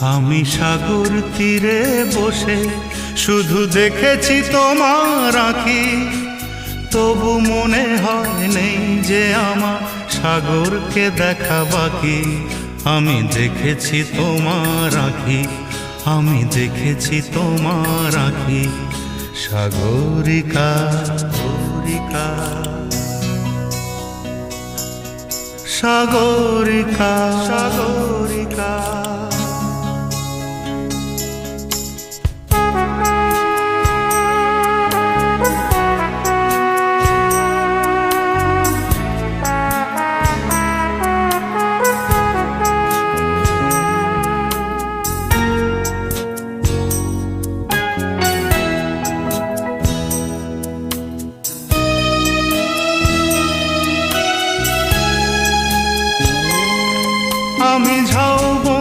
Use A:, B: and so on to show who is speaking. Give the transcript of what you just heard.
A: আমি সাগর তীরে বসে শুধু দেখেছি তোমার আঁখি, তবু মনে হয় নেই যে আমার সাগরকে দেখা বাকি। আমি দেখেছি তোমার আঁখি, আমি দেখেছি তোমার আঁখি, সাগরিকা সাগরিকা সাগরিকা সাগরিকা।